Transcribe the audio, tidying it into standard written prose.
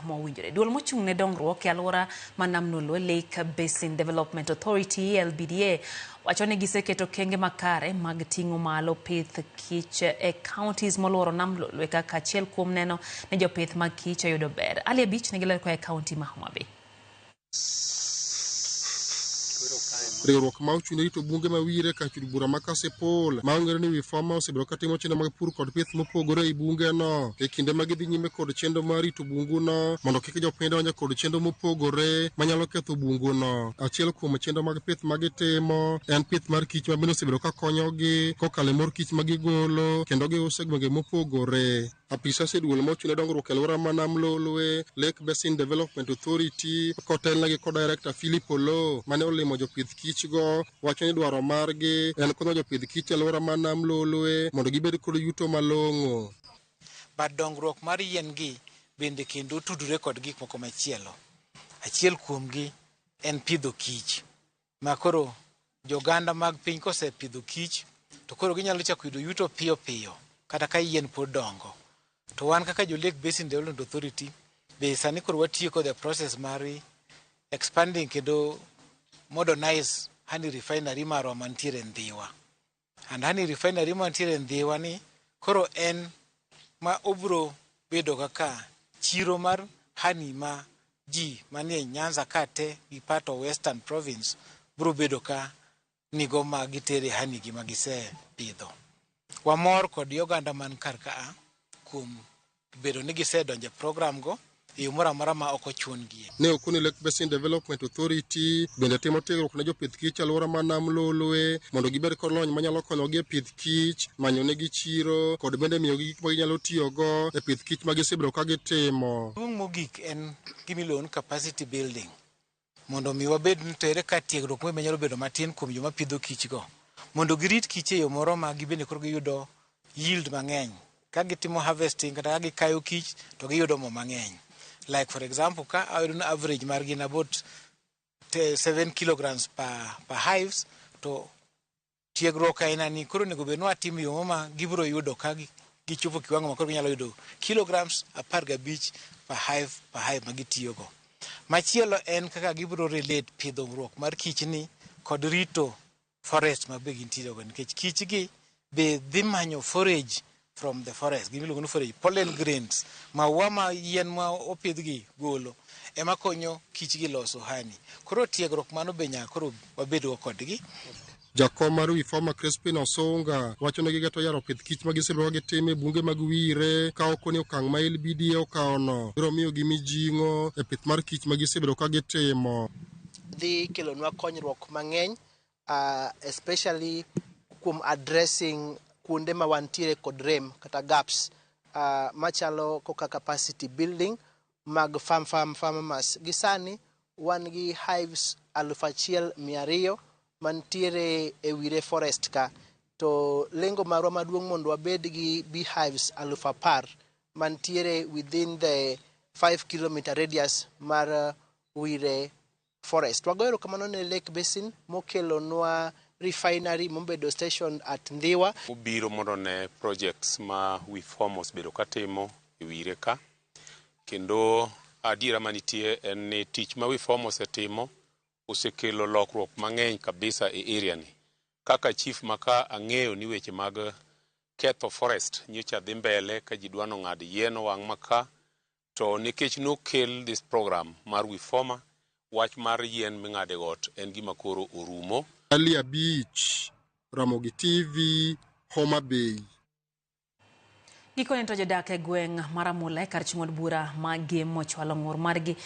mowinjore. Duol mochung' ne dongruok e alwora ma Nam Nolwe Lake Basin Development Authority LBDA wacho ni giseketo kenge makare mag ting'o malo pith kich e counties moluoro Nam Nolwe kaka achiel kuom neno ne jopith mag kich oyudo ber. Ali Abich ne giler kwa e county ma Homa Bay. Riwruok ma ochung' ne rito bunge mawire ka chud bura ma Kasipul ma ong'ere ni Wifama osebedo katimo chenro mag pur kod pith mopogore e bungeno e kinde ma gidhi nyime kod chenro mar rito bunguno mondo kik jopiny donj kod chenro mopogore manyalo ketho bunguno. Achiel kuom chenro mag pith ma gitimo en pith mar kich ma bende osebedo ka konyogi kokalo e mor kich ma gigolo kendo giuso e gwenge mopogore. Apisa seduol mochung' ne dongruok e alwora ma Nam Nolwe Lake Basin Development Authority kotelnegi kod Director Philip Oloo mane olimo jopith kichgo wacho ni dwaro margi en konyo jopith kich e alwora ma Nam Nolwe mondo gibed kod yuto malong'o. Bad dongruok mar yien gi bende kendo tudore kod gik moko machielo. Achiel kuomgi en pidho kich. Ma koro joganda mag piny kosepidho kich to koro ginyalo chako yudo yuto piyo piyo kata ka yien pod dongo. To wan kaka jo Lake Basin Development Authority be sani koro watiyo kod the process mar expanding kendo modernize honey refinery marwa mantiere Ndhiwa. And honey refinery mantiere Ndhiwa ni koro en ma obro bedo kaka chiro mar honey ma ji manie Nyanza kate gi part of Western Province bro bedo ka nigo ma gitere honey gi ma gise pidho. Wamor kod yoganda man kar kaa kuom bedo ni gisedonje program go e yo moro amora ma ok ochungi. Ne okuni Lake Basin Development Authority bende timo tiegruok ne jopith kich alwora ma Nam Nolwe mondo gibed kod lony manyalo konyogi e pith kich, manyo negi chiro kod bende miyogi gik ma ginyalo tiyogo e pith kich ma gisebedo ka gitimo. Duong' mogik en gimiluongo ni capacity building. Mondo mi wabed ni tere ka tiegruok mo nyalo bedo matin kuom joma pidho kich go. Mondo girit kich e yo moro ma gibende koro giyudo yield mang'eny. Ka gitimo harvesting kata ka gikayo kich to giyudo mo mang'eny. Like for example, ka ayudo average margin about 7 kilograms per hives to tiegruok aina ni koro nego bed ni watimo yo ma gibro yudo ka gichopo kiwango ma koro ginyalo yudo kilograms 15 per hive ma gitiyogo. Machielo en kaka gibro relate pidhruok mar kich ni kod rito forest ma be gintiere go nikech kich gi be dhi manyo forage from the forest. Gimiluongo ni forage pollen grains maua ma yien ma opidhgi golo ema konyo kich gi loso honey. Koro tiegruok mano be nyaka koro wabedo kodgi. Jakom mar Wifama Crispin Osonga wacho ni gigeto yaro pith kich ma gisebedo gitimo e bunge mag wire ka okoni okang' ma LBDA okawono biro miyo gi mijing'o e pith mar kich ma gisebedo ka gitimo. Dhi kelonwa konyruok mang'eny especially kuom addressing kuonde ma wantiere kod rem kata gaps machalo koka capacity building mag farmers. Gisani wan gi hives 1,200 mantiere e wire forest ka to lengo marwa maduong' mondo wabed gi beehives 10,000 mantiere within the 5 kilometer radius mar wire forest. Wagoero kamano ne Lake Basin mokelonwa refinery mobedo station at Ndhiwa. Ubiro mondo ne projects ma Wifama osebedo katimo e wire ka kendo adiera manitie en ni tich ma Wifama osetimo osekelo lokruok mang'eny kabisa e area ni. Kaka chief maka ang'eyo ni weche mag ketho forest nyocha dhi mbele ka ji dwano ng'ad yien wang' maka to nikech nokel this program mar Wifama wach mar yien ming'ade got en gima koro orumo. Ali Abich, Ramogi TV, Homa Bay. Gikone to jodak e gweng' mar Amula e kar chung'od bura ma Game mochwalo ng'ur margi